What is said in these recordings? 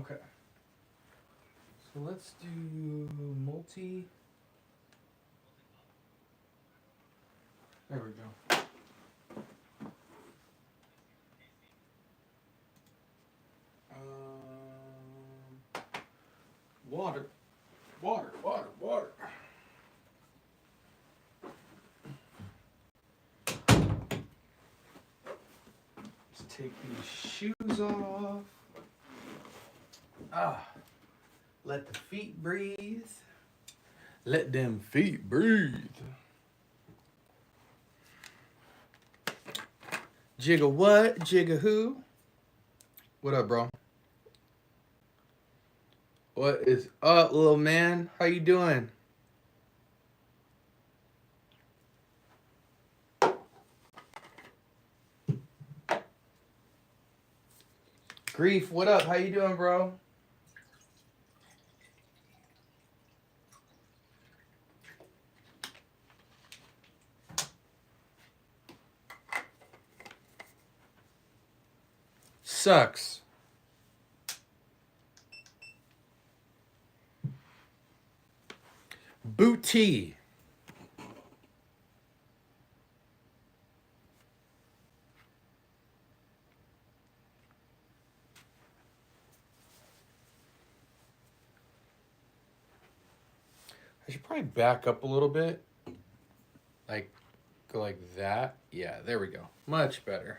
Okay. So let's do multi. There we go. Water. Water, water, water. Let's take these shoes off. Let the feet breathe. Let them feet breathe. Jigga what? Jigga who? What up, bro? What is up, little man? How you doing? Grief, what up? How you doing, bro? Sucks. Booty. I should probably back up a little bit. Like, go like that. Yeah, there we go. Much better.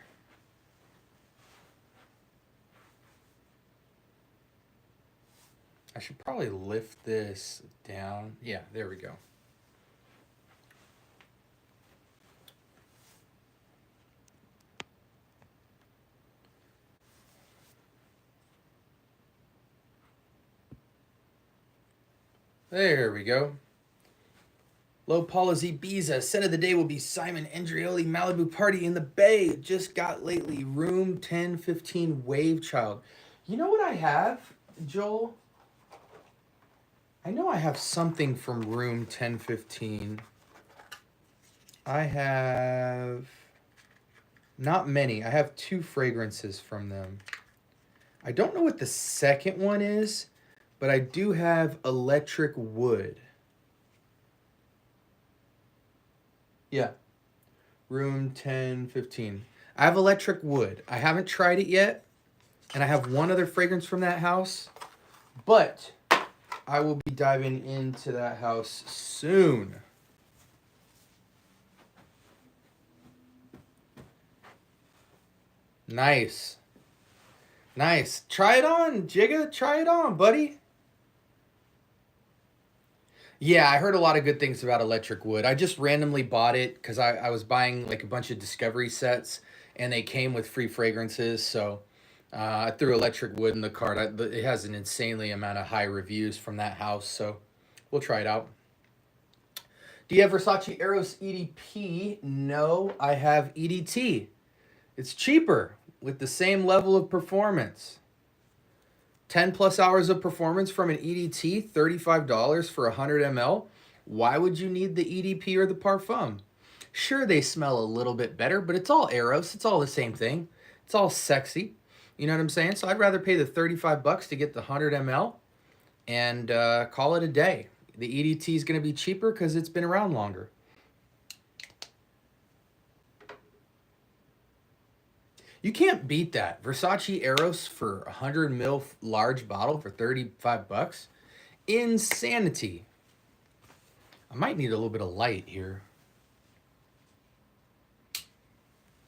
I should probably lift this down. Yeah, there we go. There we go. Low Policy Ibiza. Set of the day will be Simon Andrioli Malibu Party in the Bay. Just got lately. Room 1015 Wave Child. You know what I have, Joel? I know I have something from room 1015. I have not many. I have 2 fragrances from them. I don't know what the second one is, but I do have Electric Wood. Yeah. Room 1015. I have Electric Wood. I haven't tried it yet, and I have one other fragrance from that house, but I will be diving into that house soon. Nice. Nice. Try it on, Jigga. Try it on, buddy. Yeah, I heard a lot of good things about Electric Wood. I just randomly bought it because I was buying like a bunch of Discovery sets, and they came with free fragrances, so I threw Electric Wood in the cart. It has an insanely amount of high reviews from that house, so we'll try it out. Do you have Versace Eros EDP? No, I have EDT. It's cheaper with the same level of performance. 10 plus hours of performance from an EDT, $35 for 100 ml. Why would you need the EDP or the Parfum? Sure, they smell a little bit better, but it's all Eros. It's all the same thing. It's all sexy. You know what I'm saying? So I'd rather pay the 35 bucks to get the 100 ml and call it a day. The EDT is going to be cheaper because it's been around longer. You can't beat that. Versace Eros for 100 ml large bottle for 35 bucks. Insanity. I might need a little bit of light here.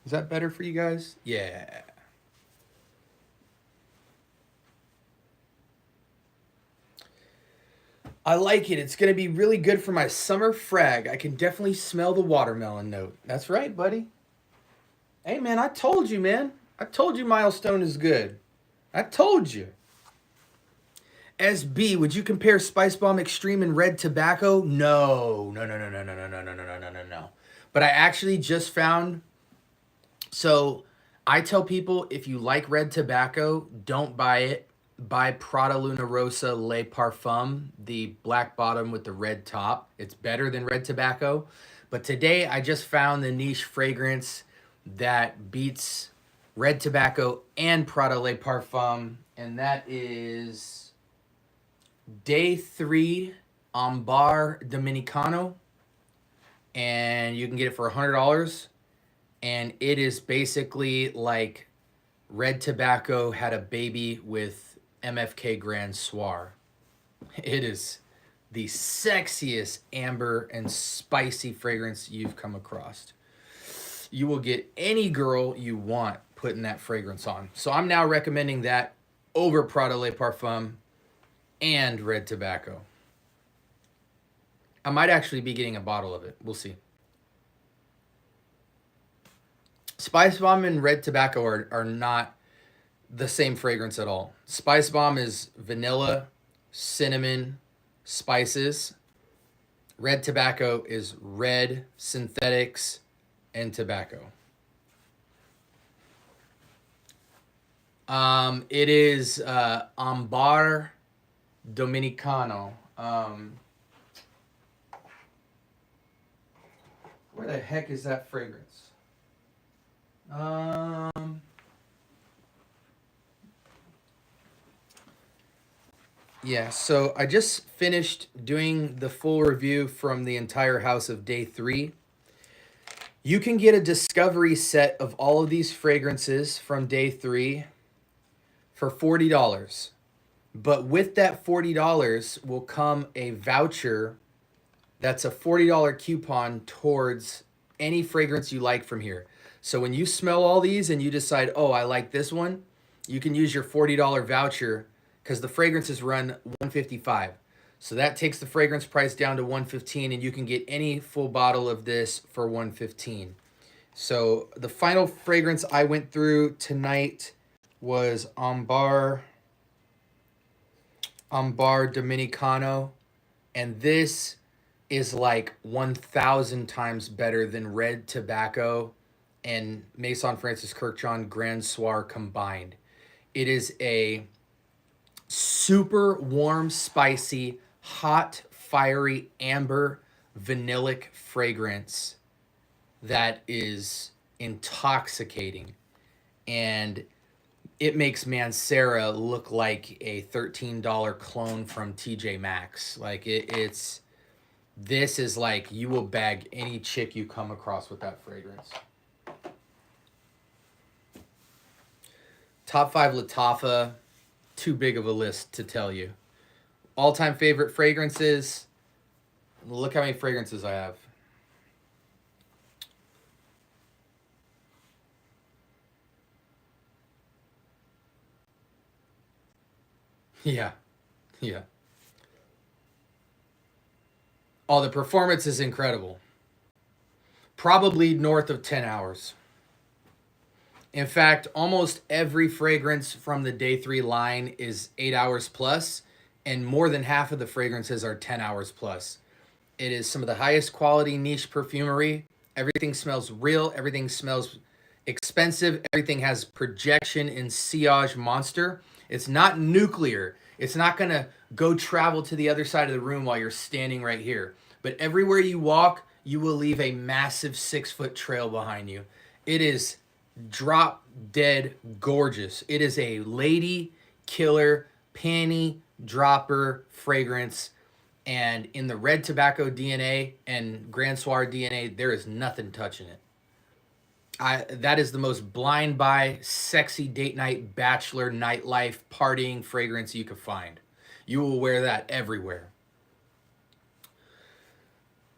Is that better for you guys? Yeah. I like it. It's going to be really good for my summer frag. I can definitely smell the watermelon note. That's right, buddy. Hey, man, I told you, man. I told you Milestone is good. I told you. SB, would you compare Spice Bomb Extreme and Red Tobacco? No. No. But I actually just found... So, I tell people, if you like Red Tobacco, don't buy it. Buy Prada Luna Rosa Le Parfum, the black bottom with the red top. It's better than Red Tobacco. But today, I just found the niche fragrance that beats red tobacco, and Prada Le Parfum. And that is Day 3 Ambar Dominicano. And you can get it for $100. And it is basically like red tobacco had a baby with MFK Grand Soir. It is the sexiest amber and spicy fragrance you've come across. You will get any girl you want putting that fragrance on. So I'm now recommending that over Prada Le Parfum and red tobacco. I might actually be getting a bottle of it. We'll see. Spice Bomb and red tobacco are not the same fragrance at all. Spice Bomb is vanilla, cinnamon, spices. Red tobacco is red, synthetics, and tobacco. It is Ambar Dominicano. Where the heck is that fragrance? Yeah, so I just finished doing the full review from the entire house of Day 3. You can get a discovery set of all of these fragrances from Day 3 for $40. But with that $40 will come a voucher that's a $40 coupon towards any fragrance you like from here. So when you smell all these and you decide, oh, I like this one, you can use your $40 voucher because the fragrances run $155. So that takes the fragrance price down to $115, and you can get any full bottle of this for $115. So the final fragrance I went through tonight was Ambar Dominicano, and this is like 1,000 times better than red tobacco and Maison Francis Kurkdjian Grand Soir combined. It is a super warm, spicy, hot, fiery, amber, vanillic fragrance that is intoxicating. And it makes Mancera look like a $13 clone from TJ Maxx. Like this is like you will bag any chick you come across with that fragrance. Top 5 Lattafa, too big of a list to tell you. All-time favorite fragrances. Look how many fragrances I have. Yeah. Oh, the performance is incredible. Probably north of 10 hours. In fact, almost every fragrance from the Day 3 line is 8 hours plus, and more than half of the fragrances are 10 hours plus. It is some of the highest quality niche perfumery. Everything smells real. Everything smells expensive. Everything has projection in sillage monster. It's not nuclear. It's not going to go travel to the other side of the room while you're standing right here. But everywhere you walk, you will leave a massive 6-foot trail behind you. It is drop dead gorgeous. It is a lady killer panty dropper fragrance, and in the red tobacco DNA and Grand Soir DNA, there is nothing touching it. That is the most blind buy, sexy date night, bachelor, nightlife, partying fragrance you could find. You will wear that everywhere.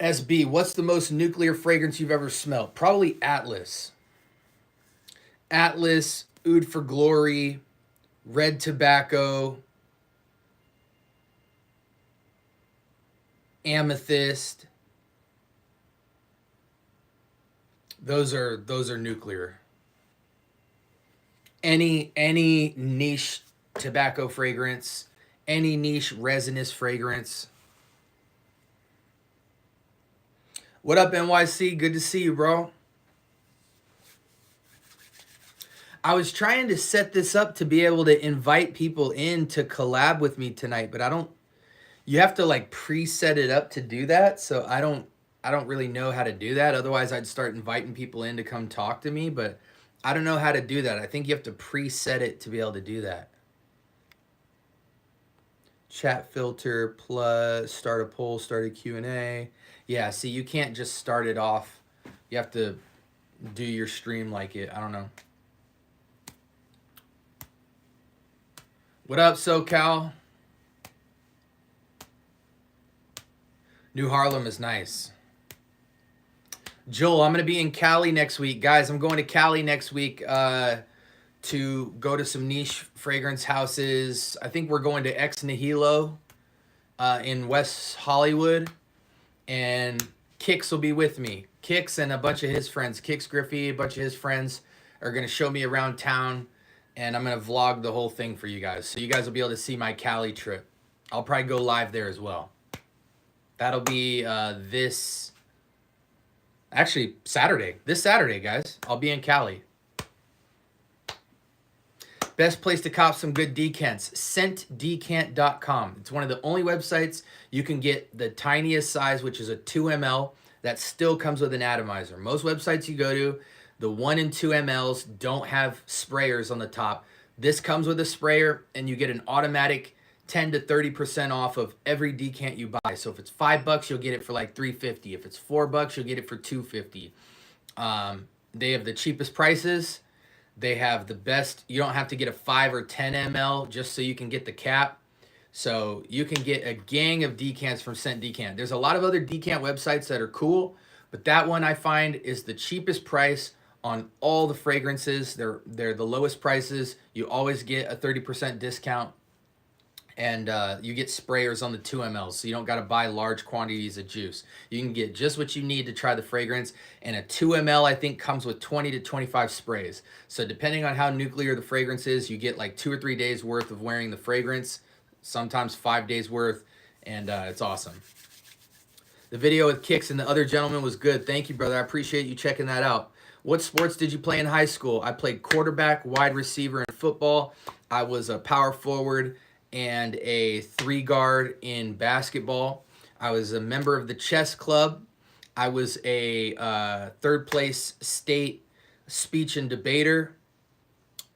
SB, what's the most nuclear fragrance you've ever smelled? Probably Atlas. Atlas, Oud for Glory, red tobacco, amethyst. Those are nuclear. Any niche tobacco fragrance, any niche resinous fragrance. What up, NYC? Good to see you, bro. I was trying to set this up to be able to invite people in to collab with me tonight, but you have to like preset it up to do that. So I don't really know how to do that. Otherwise I'd start inviting people in to come talk to me, but I don't know how to do that. I think you have to preset it to be able to do that. Chat filter plus start a poll, start a Q&A. Yeah, see, you can't just start it off. You have to do your stream like it. I don't know. What up, SoCal? New Harlem is nice. Joel, I'm going to be in Cali next week. Guys, I'm going to Cali next week to go to some niche fragrance houses. I think we're going to Ex Nihilo in West Hollywood. And Kix will be with me. Kix and a bunch of his friends. Kix Griffey, a bunch of his friends are going to show me around town. And I'm going to vlog the whole thing for you guys. So you guys will be able to see my Cali trip. I'll probably go live there as well. That'll be Saturday. This Saturday, guys. I'll be in Cali. Best place to cop some good decants, scentdecant.com. It's one of the only websites you can get the tiniest size, which is a 2 ml, that still comes with an atomizer. Most websites you go to, the 1 and 2 mls don't have sprayers on the top. This comes with a sprayer, and you get an automatic 10 to 30% off of every decant you buy. So if it's $5, you'll get it for like $3.50. If it's $4, you'll get it for $2.50. They have the cheapest prices. They have the best. You don't have to get a 5 or 10 ml just so you can get the cap. So you can get a gang of decants from Scent Decant. There's a lot of other decant websites that are cool, but that one I find is the cheapest price on all the fragrances. They're the lowest prices. You always get a 30% discount. And you get sprayers on the 2 mls, so you don't got to buy large quantities of juice. You can get just what you need to try the fragrance, and a 2 ml, I think, comes with 20 to 25 sprays. So depending on how nuclear the fragrance is, you get like 2 or 3 days worth of wearing the fragrance, sometimes 5 days worth, and it's awesome. The video with Kix and the other gentleman was good. Thank you, brother. I appreciate you checking that out. What sports did you play in high school? I played quarterback, wide receiver in football. I was a power forward and a 3-guard in basketball. I was a member of the chess club. I was a third place state speech and debater.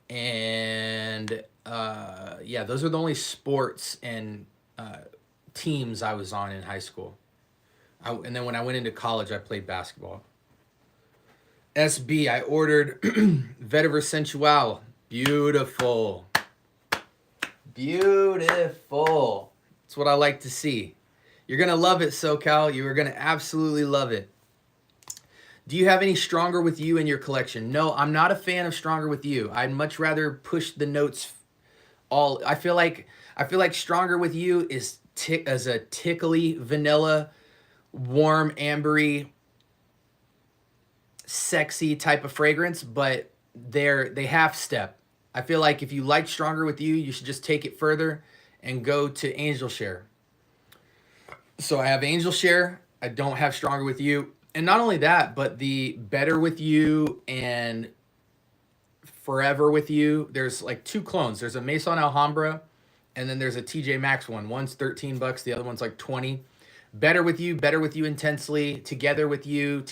And yeah, those are the only sports and teams I was on in high school. And then when I went into college, I played basketball. SB, I ordered Vetiver Sensual. Beautiful. Beautiful. That's what I like to see. You're going to love it, SoCal. You are going to absolutely love it. Do you have any Stronger With You in your collection? No, I'm not a fan of Stronger With You. I'd much rather push the notes all. I feel like Stronger With You is as a tickly, vanilla, warm, ambery, sexy type of fragrance, but they half step. I feel like if you like Stronger With You, you should just take it further and go to Angel Share. So I have Angel Share. I don't have Stronger With You. And not only that, but the Better With You and Forever With You, there's like 2 clones. There's a Maison Alhambra, and then there's a TJ Maxx one. One's $13, the other one's like 20. Better With You Intensely, Together With You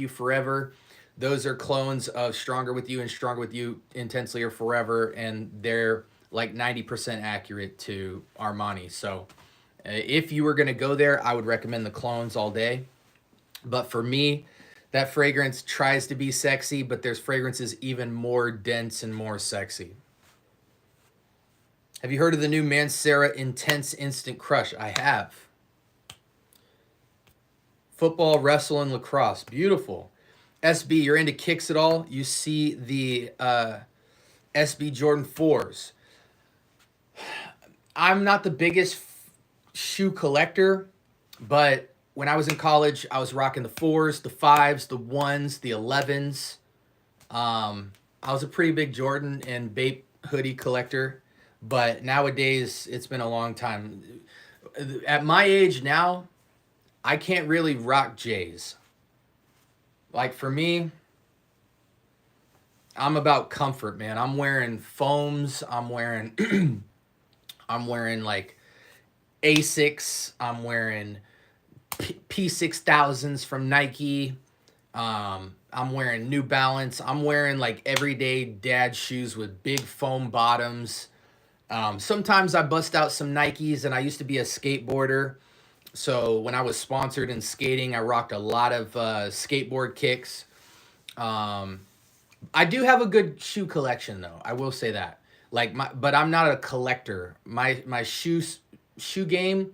Forever. Those are clones of Stronger With You and Stronger With You Intensely or Forever, and they're like 90% accurate to Armani. So if you were going to go there, I would recommend the clones all day. But for me, that fragrance tries to be sexy, but there's fragrances even more dense and more sexy. Have you heard of the new Mancera Intense Instant Crush? I have. Football, wrestle, and lacrosse. Beautiful. SB, you're into kicks at all? You see the SB Jordan 4s. I'm not the biggest shoe collector, but when I was in college, I was rocking the 4s, the 5s, the 1s, the 11s. I was a pretty big Jordan and Bape hoodie collector, but nowadays it's been a long time. At my age now, I can't really rock J's. Like for me, I'm about comfort, man. I'm wearing foams. I'm wearing like Asics. I'm wearing P6000s from Nike. I'm wearing New Balance. I'm wearing like everyday dad shoes with big foam bottoms. Sometimes I bust out some Nikes, and I used to be a skateboarder. So when I was sponsored in skating, I rocked a lot of skateboard kicks. Um, I do have a good shoe collection, though. I will say that. But I'm not a collector. My shoe game,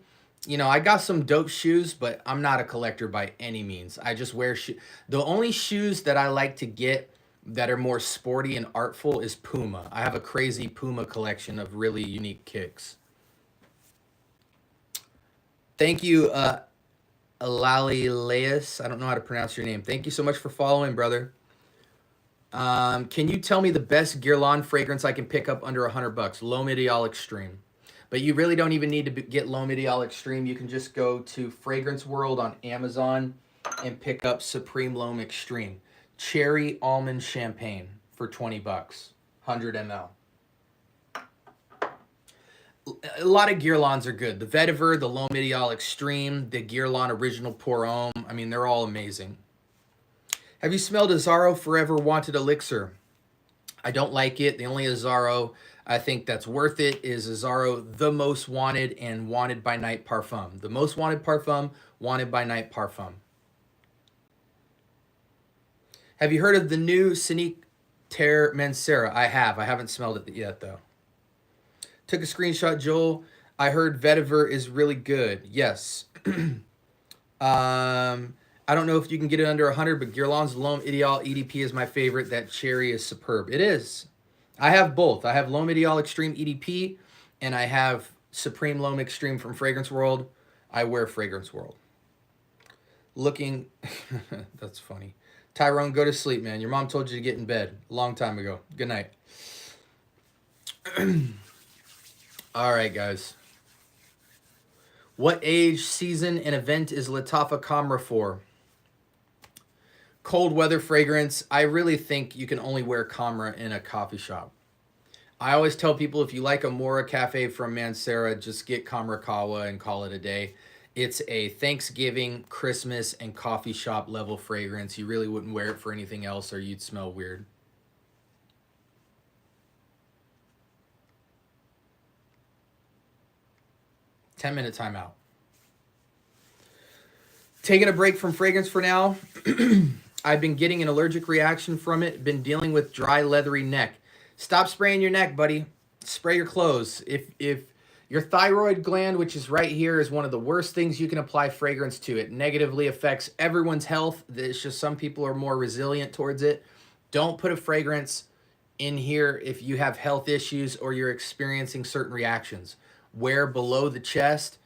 I got some dope shoes, but I'm not a collector by any means. I just wear shoe. The only shoes that I like to get that are more sporty and artful is Puma. I have a crazy Puma collection of really unique kicks. Thank you, Alalileus. I don't know how to pronounce your name. Thank you so much for following, brother. Can you tell me the best Guerlain fragrance I can pick up under $100? Low Medial Extreme. But you really don't even need to get Low Medial Extreme. You can just go to Fragrance World on Amazon and pick up Supreme Loam Extreme. Cherry Almond Champagne for $20. 100 ml. A lot of Guerlains are good. The Vetiver, the Low Medial Extreme, the Guerlain Original Pour Homme. I mean, they're all amazing. Have you smelled Azzaro Forever Wanted Elixir? I don't like it. The only Azzaro I think that's worth it is Azzaro The Most Wanted and Wanted by Night Parfum. The Most Wanted Parfum, Wanted by Night Parfum. Have you heard of the new Sonique Terre Mancera? I have. I haven't smelled it yet, though. Took a screenshot, Joel. I heard Vetiver is really good. Yes. I don't know if you can get it under 100, but Guerlain's L'Homme Ideal EDP is my favorite. That cherry is superb. It is. I have both. I have L'Homme Ideal Extreme EDP, and I have Supreme L'Homme Extreme from Fragrance World. I wear Fragrance World. Looking, that's funny. Tyrone, go to sleep, man. Your mom told you to get in bed a long time ago. Good night. All right, guys. What age, season, and event is Lattafa Camera for? Cold weather fragrance. I really think you can only wear Camera in a coffee shop. I always tell people if you like a Mora Cafe from Mancera, just get Camera Kawa and call it a day. It's a Thanksgiving, Christmas, and coffee shop level fragrance. You really wouldn't wear it for anything else or you'd smell weird. Ten-minute timeout. Taking a break from fragrance for now. I've been getting an allergic reaction from it. Been dealing with dry, leathery neck. Stop spraying your neck, buddy. Spray your clothes. If your thyroid gland, which is right here, is one of the worst things you can apply fragrance to. It negatively affects everyone's health. It's just some people are more resilient towards it. Don't put a fragrance in here if you have health issues or you're experiencing certain reactions. Wear below the chest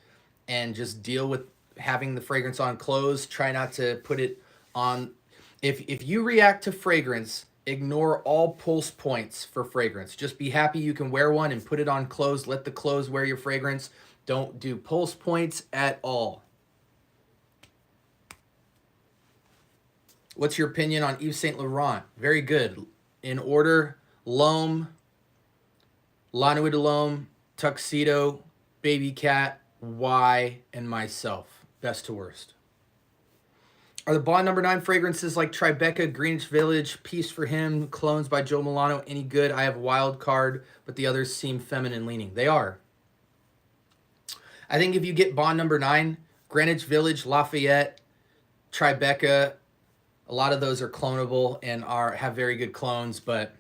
and just deal with having the fragrance on clothes. Try not to put it on. If you react to fragrance, ignore all pulse points for fragrance. Just be happy you can wear one and put it on clothes. Let the clothes wear your fragrance. Don't do pulse points at all. What's your opinion on Yves Saint Laurent? Very good. In order, L'Homme, La Nuit de l'Homme, Tuxedo, Baby Cat, Y, and Myself. Best to worst. Are the Bond No. 9 fragrances like Tribeca, Greenwich Village, Peace for Him, Clones by Joe Milano any good? I have Wild Card, but the others seem feminine leaning. They are. I think if you get Bond No. 9, Greenwich Village, Lafayette, Tribeca, a lot of those are clonable and have very good clones, but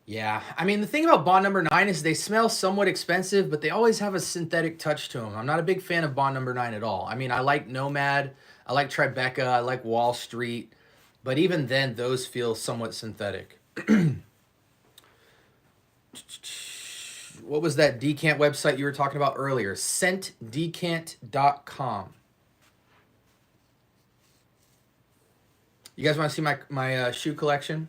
yeah. I mean, the thing about Bond No. 9 is they smell somewhat expensive, but they always have a synthetic touch to them. I'm not a big fan of Bond No. 9 at all. I mean, I like Nomad, I like Tribeca, I like Wall Street, but even then, those feel somewhat synthetic. What was that Decant website you were talking about earlier? ScentDecant.com. You guys want to see my shoe collection?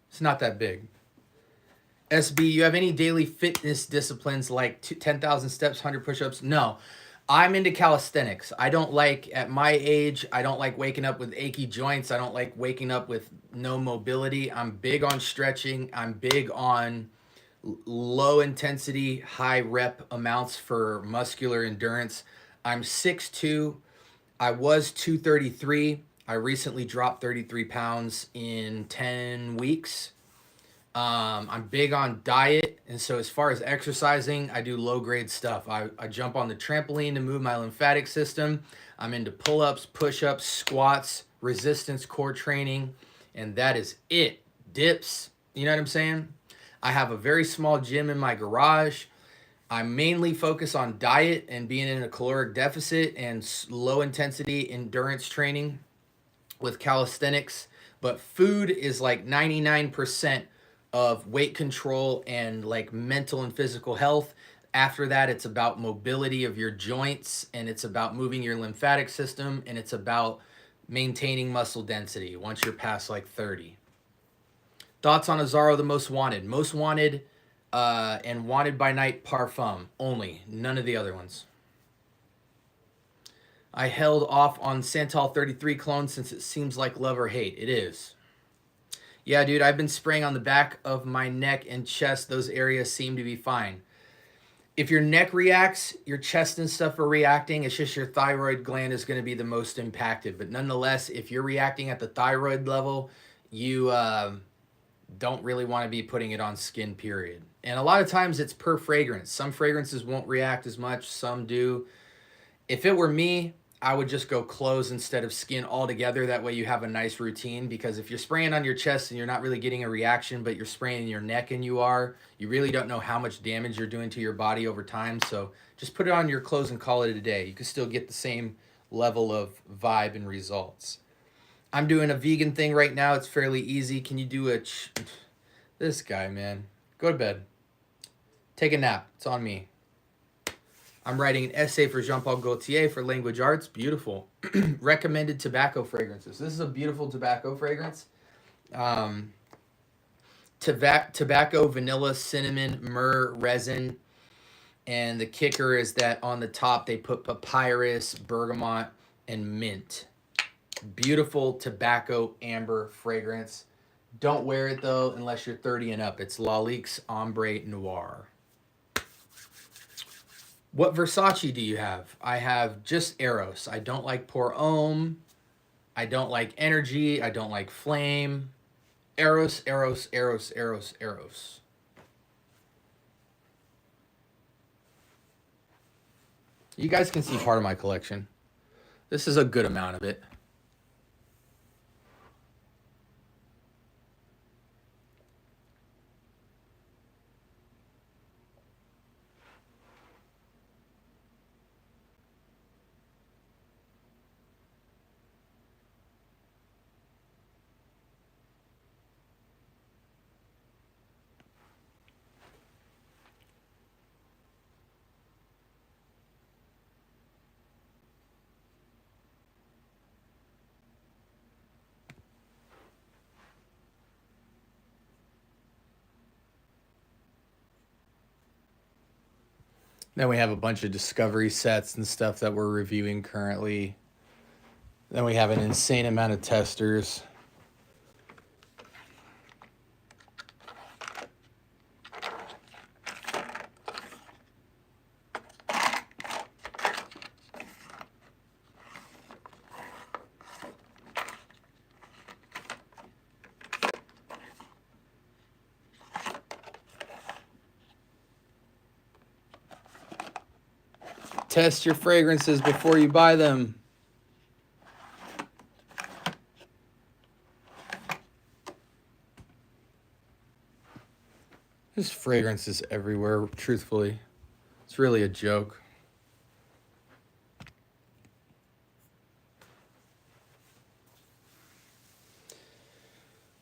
It's not that big. SB, you have any daily fitness disciplines like 10,000 steps, 100 push-ups? No. I'm into calisthenics. I don't like, at my age, I don't like waking up with achy joints. I don't like waking up with no mobility. I'm big on stretching. I'm big on low intensity, high rep amounts for muscular endurance. I'm 6'2". I was 233. I recently dropped 33 pounds in 10 weeks. I'm big on diet, and so as far as exercising, I do low grade stuff. I jump on the trampoline to move my lymphatic system. I'm into pull ups, push ups, squats, resistance core training, and that is it. Dips, you know what I'm saying? I have a very small gym in my garage. I mainly focus on diet and being in a caloric deficit and low intensity endurance training with calisthenics, but food is like 99% of weight control and like mental and physical health. After that, it's about mobility of your joints, and it's about moving your lymphatic system, and it's about maintaining muscle density once you're past like 30. Thoughts on Azaro the Most Wanted? Most Wanted and Wanted by Night Parfum only, none of the other ones. I held off on Santal 33 clone since it seems like love or hate. It is. Yeah, dude, I've been spraying on the back of my neck and chest. Those areas seem to be fine. If your neck reacts, your chest and stuff are reacting. It's just your thyroid gland is going to be the most impacted. But nonetheless, if you're reacting at the thyroid level, you don't really want to be putting it on skin, period. And a lot of times it's per fragrance. Some fragrances won't react as much. Some do. If it were me, I would just go clothes instead of skin altogether. That way you have a nice routine, because if you're spraying on your chest and you're not really getting a reaction, but you're spraying in your neck and you really don't know how much damage you're doing to your body over time. So just put it on your clothes and call it a day. You can still get the same level of vibe and results. I'm doing a vegan thing right now. It's fairly easy. Can you do this guy, man. Go to bed. Take a nap. It's on me. I'm writing an essay for Jean-Paul Gaultier for Language Arts. Beautiful. Recommended tobacco fragrances. This is a beautiful tobacco fragrance. Tobacco, vanilla, cinnamon, myrrh, resin. And the kicker is that on the top they put papyrus, bergamot, and mint. Beautiful tobacco amber fragrance. Don't wear it though unless you're 30 and up. It's Lalique's Ombre Noir. What Versace do you have? I have just Eros. I don't like Pour Homme. I don't like Energy. I don't like Flame. Eros, Eros, Eros, Eros, Eros. You guys can see part of my collection. This is a good amount of it. Then we have a bunch of discovery sets and stuff that we're reviewing currently. Then we have an insane amount of testers. Test your fragrances before you buy them. There's fragrances everywhere, truthfully. It's really a joke.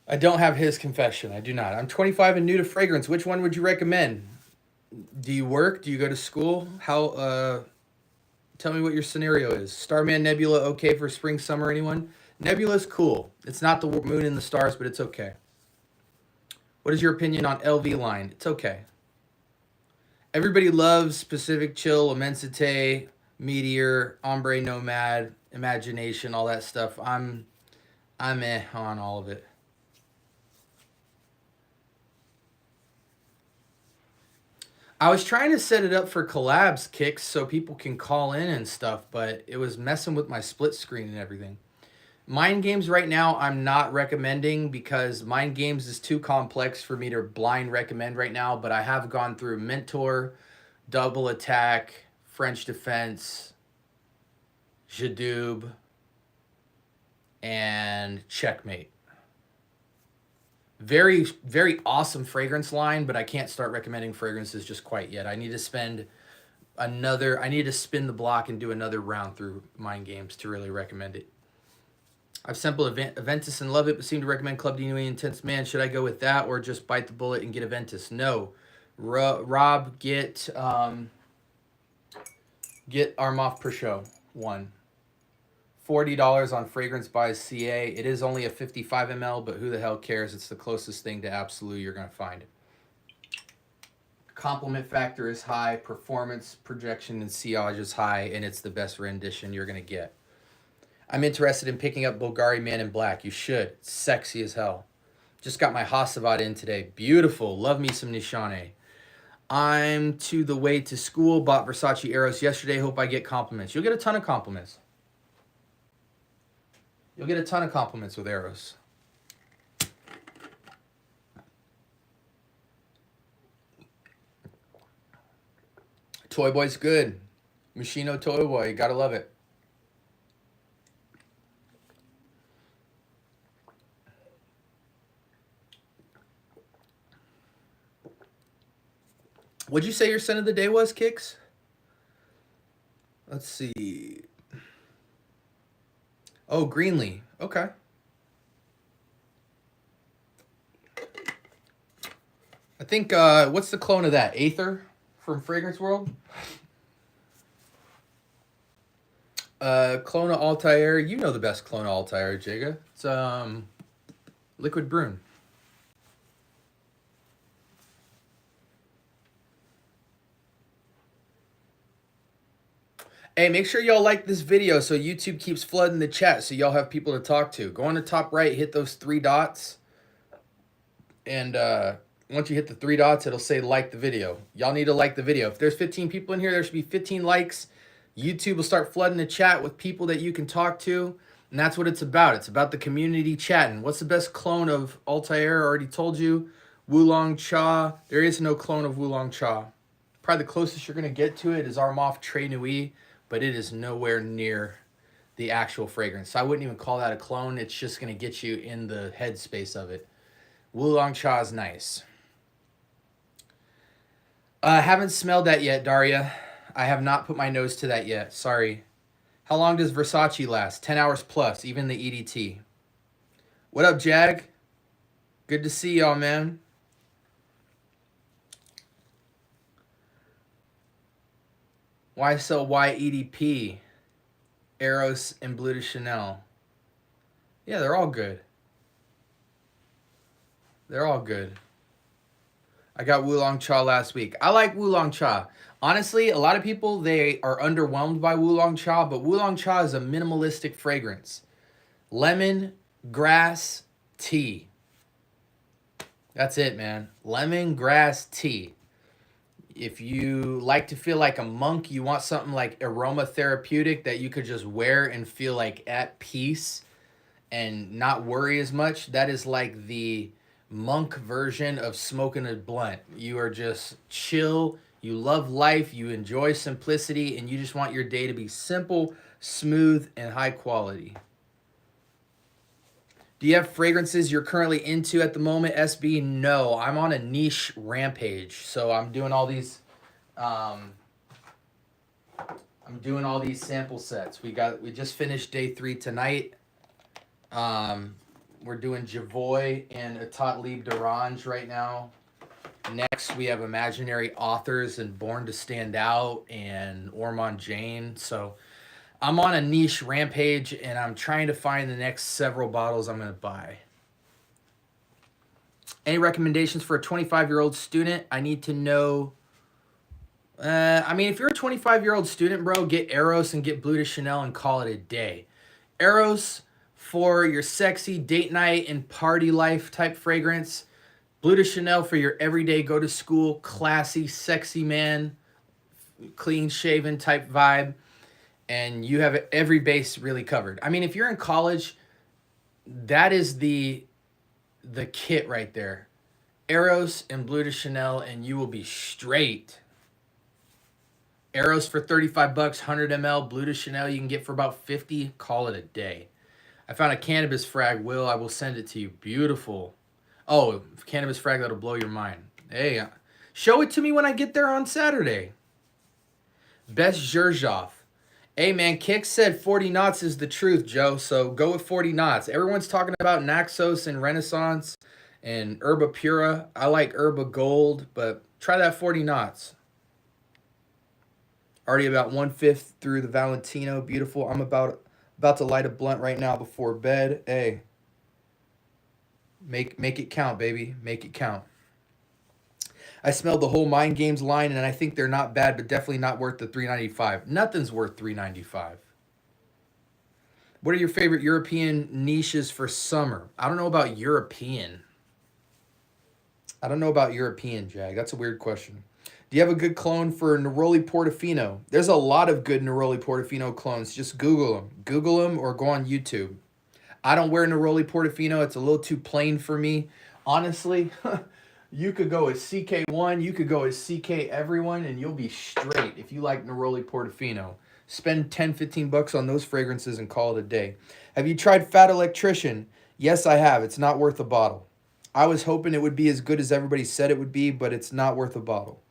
I don't have his confession. I do not. I'm 25 and new to fragrance. Which one would you recommend? Do you work? Do you go to school? Tell me what your scenario is. Starman Nebula, okay for spring, summer, anyone? Nebula's cool. It's not the moon and the stars, but it's okay. What is your opinion on LV line? It's okay. Everybody loves Pacific Chill, Immensité, Meteor, Ombre Nomad, Imagination, all that stuff. I'm on all of it. I was trying to set it up for collabs, Kicks, so people can call in and stuff, but it was messing with my split screen and everything. Mind games right now, I'm not recommending because mind games is too complex for me to blind recommend right now, but I have gone through Mentor, Double Attack, French Defense, Jadoob, and Checkmate. Very, very awesome fragrance line, but I can't start recommending fragrances just quite yet. I need to spin the block and do another round through mind games to really recommend it. I've sampled Aventus and love it, but seem to recommend Club de Nuit Intense Man. Should I go with that or just bite the bullet and get Aventus? No. Rob, get Armaf per show. One. $40 on Fragrance by CA. It is only a 55 ml, but who the hell cares? It's the closest thing to Absolute you're going to find. Compliment factor is high, performance, projection, and sillage is high, and it's the best rendition you're going to get. I'm interested in picking up Bulgari Man in Black. You should. It's sexy as hell. Just got my Hasavad in today. Beautiful. Love me some Nishane. I'm to the way to school. Bought Versace Eros yesterday. Hope I get compliments. You'll get a ton of compliments. You'll get a ton of compliments with Eros. Toy Boy's good. Mushino Toy Boy. You gotta love it. What'd you say your scent of the day was, Kicks? Let's see. Oh, Greenlee. Okay. I think, what's the clone of that? Aether from Fragrance World? Clone of Altair. You know the best clone of Altair, Jega. It's, Liquid Brune. Hey, make sure y'all like this video so YouTube keeps flooding the chat so y'all have people to talk to. Go on the top right, hit those 3 dots. And once you hit the 3 dots, it'll say like the video. Y'all need to like the video. If there's 15 people in here, there should be 15 likes. YouTube will start flooding the chat with people that you can talk to. And that's what it's about. It's about the community chatting. What's the best clone of Altair? I already told you. Wulong Cha. There is no clone of Wulong Cha. Probably the closest you're going to get to it is Armaf Très Nuit, but it is nowhere near the actual fragrance. So I wouldn't even call that a clone. It's just going to get you in the headspace of it. Wulong Cha is nice. I haven't smelled that yet, Daria. I have not put my nose to that yet. Sorry. How long does Versace last? 10 hours plus, even the EDT. What up, Jag? Good to see y'all, man. YSL EDP, Eros, and Bleu de Chanel. Yeah, they're all good. They're all good. I got Wulong Cha last week. I like Wulong Cha. Honestly, a lot of people, they are underwhelmed by Wulong Cha, but Wulong Cha is a minimalistic fragrance. Lemon, grass, tea. That's it, man. Lemon, grass, tea. If you like to feel like a monk, you want something like aromatherapeutic that you could just wear and feel like at peace and not worry as much, that is like the monk version of smoking a blunt. You are just chill, you love life, you enjoy simplicity, and you just want your day to be simple, smooth, and high quality. Do you have fragrances you're currently into at the moment, SB? No, I'm on a niche rampage. So I'm doing all these sample sets. We just finished day 3 tonight. We're doing Javoy and Etat Libre d'Orange right now. Next, we have Imaginary Authors and Born to Stand Out and Ormond Jane. So I'm on a niche rampage, and I'm trying to find the next several bottles I'm going to buy. Any recommendations for a 25-year-old student? I need to know. I mean, if you're a 25-year-old student, bro, get Eros and get Bleu de Chanel and call it a day. Eros for your sexy date night and party life type fragrance. Blue de Chanel for your everyday go to school, classy, sexy man, clean shaven type vibe. And you have every base really covered. I mean, if you're in college, that is the kit right there. Arrows and Blue de Chanel, and you will be straight. Arrows for 35 bucks, 100 ml. Blue de Chanel you can get for about 50. Call it a day. I found a cannabis frag, Will. I will send it to you. Beautiful. Oh, cannabis frag that'll blow your mind. Hey, show it to me when I get there on Saturday. Best Zherzhov. Hey, man, Kick said 40 knots is the truth, Joe, so go with 40 knots. Everyone's talking about Naxos and Renaissance and Herba Pura. I like Herba Gold, but try that 40 knots. Already about 1/5 through the Valentino. Beautiful. I'm about to light a blunt right now before bed. Hey, make it count, baby. Make it count. I smelled the whole Mind Games line, and I think they're not bad, but definitely not worth the $3.95. Nothing's worth $3.95. What are your favorite European niches for summer? I don't know about European. I don't know about European, Jag. That's a weird question. Do you have a good clone for Neroli Portofino? There's a lot of good Neroli Portofino clones. Just Google them. Google them or go on YouTube. I don't wear Neroli Portofino. It's a little too plain for me. Honestly, you could go as CK1, you could go as CK everyone, and you'll be straight if you like Neroli Portofino. Spend 10, 15 bucks on those fragrances and call it a day. Have you tried Fat Electrician? Yes, I have. It's not worth a bottle. I was hoping it would be as good as everybody said it would be, but it's not worth a bottle.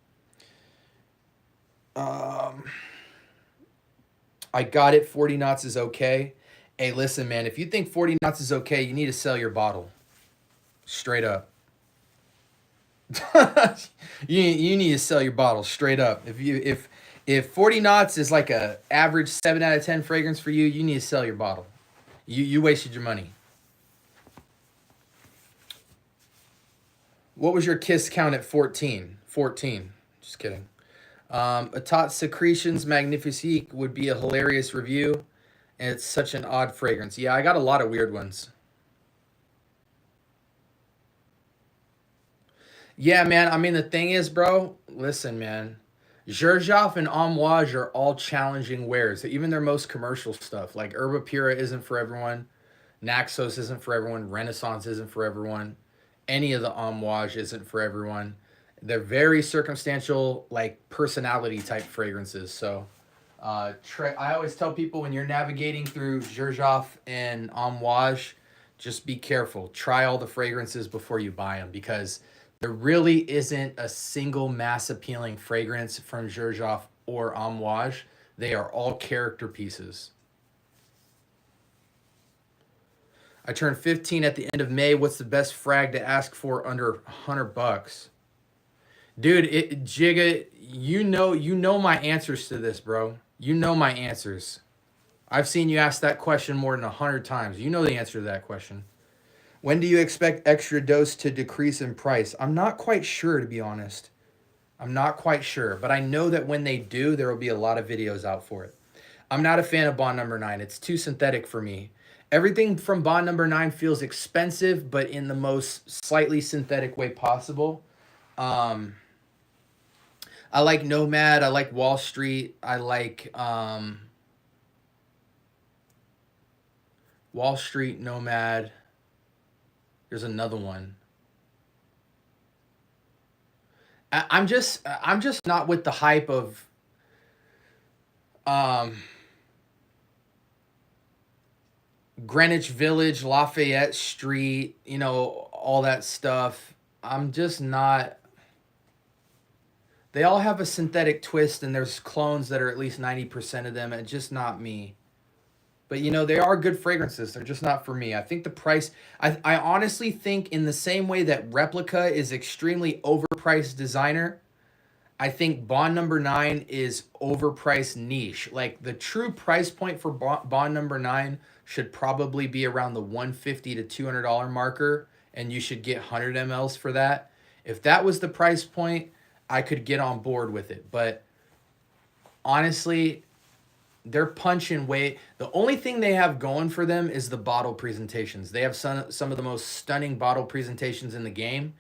I got it. 40 knots is okay. Hey, listen, man. If you think 40 knots is okay, you need to sell your bottle. Straight up. you need to sell your bottle straight up. If 40 knots is like a average 7 out of 10 fragrance for you, you need to sell your bottle. You wasted your money. What was your kiss count at 14? 14. Just kidding. Atat Secretions Magnifique would be a hilarious review. And it's such an odd fragrance. Yeah, I got a lot of weird ones. Yeah, man. I mean, the thing is, bro, listen, man. Zherzhov and Amouage are all challenging wares. Even their most commercial stuff. Like Herba Pura isn't for everyone. Naxos isn't for everyone. Renaissance isn't for everyone. Any of the Amouage isn't for everyone. They're very circumstantial, like personality type fragrances. So I always tell people when you're navigating through Zherzhov and Amouage, just be careful. Try all the fragrances before you buy them, because there really isn't a single mass appealing fragrance from Zherzhov or Amouage. They are all character pieces. I turned 15 at the end of May. What's the best frag to ask for under 100 bucks? Dude, Jigga, you know my answers to this, bro. You know my answers. I've seen you ask that question more than 100 times. You know the answer to that question. When do you expect extra dose to decrease in price? I'm not quite sure, to be honest. I'm not quite sure, but I know that when they do, there will be a lot of videos out for it. I'm not a fan of Bond Number 9. It's too synthetic for me. Everything from Bond Number 9 feels expensive, but in the most slightly synthetic way possible. I like Nomad. I like Wall Street. I like Wall Street, Nomad. There's another one. I'm just not with the hype of Greenwich Village, Lafayette Street, you know, all that stuff. I'm just not. They all have a synthetic twist, and there's clones that are at least 90% of them, and just not me. But, you know, they are good fragrances. They're just not for me. I think the price... I honestly think in the same way that Replica is extremely overpriced designer, I think Bond Number 9 is overpriced niche. Like, the true price point for Bond Number 9 should probably be around the $150 to $200 marker, and you should get 100 mLs for that. If that was the price point, I could get on board with it. But honestly, they're punching way. The only thing they have going for them is the bottle presentations. They have some of the most stunning bottle presentations in the game.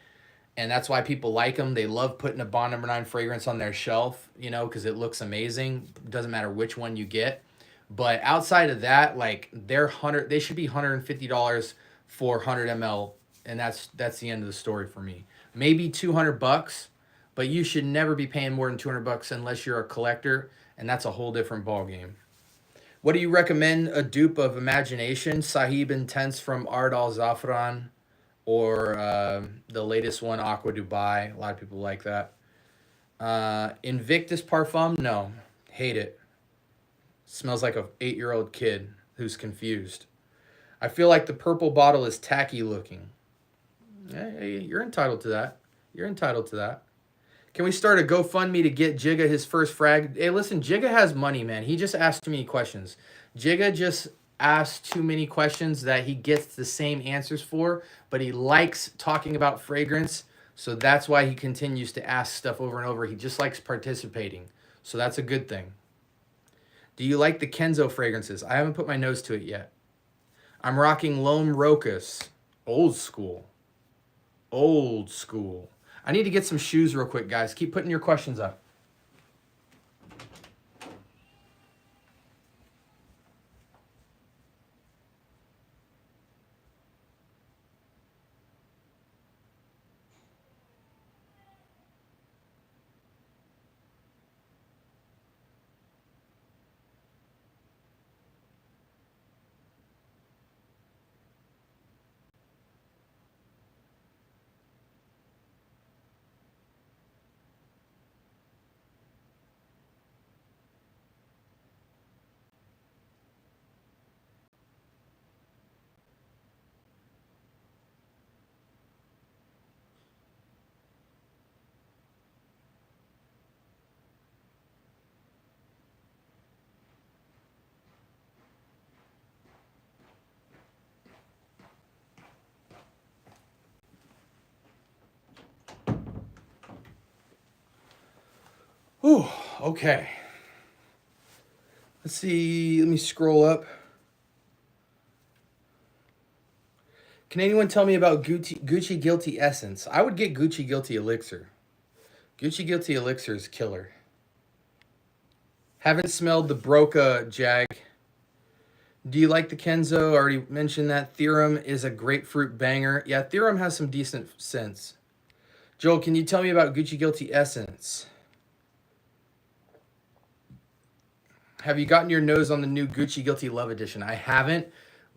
and that's why people like them. They love putting a Bond Number 9 fragrance on their shelf, you know, because it looks amazing. Doesn't matter which one you get. But outside of that, like they should be $150 for 100 ml, and that's the end of the story for me. Maybe $200, but you should never be paying more than $200 unless you're a collector, and that's a whole different ball game. What do you recommend? A dupe of Imagination, Sahib Intense from Ard Al Zafran, or the latest one, Aqua Dubai. A lot of people like that. Invictus Parfum, no, hate it. Smells like a 8-year-old kid who's confused. I feel like the purple bottle is tacky looking. Hey, you're entitled to that. You're entitled to that. Can we start a GoFundMe to get Jigga his first frag? Hey, listen, Jigga has money, man. He just asked too many questions. Jigga just asked too many questions that he gets the same answers for, but he likes talking about fragrance, so that's why he continues to ask stuff over and over. He just likes participating, so that's a good thing. Do you like the Kenzo fragrances? I haven't put my nose to it yet. I'm rocking Lome Rocus. Old school. Old school. I need to get some shoes real quick, guys. Keep putting your questions up. Whew, okay. Let's see. Let me scroll up. Can anyone tell me about Gucci Guilty Essence? I would get Gucci Guilty Elixir. Gucci Guilty Elixir is killer. Haven't smelled the Broca, Jag. Do you like the Kenzo? I already mentioned that. Theorem is a grapefruit banger. Yeah, Theorem has some decent scents. Joel, can you tell me about Gucci Guilty Essence? Have you gotten your nose on the new Gucci Guilty Love Edition? I haven't,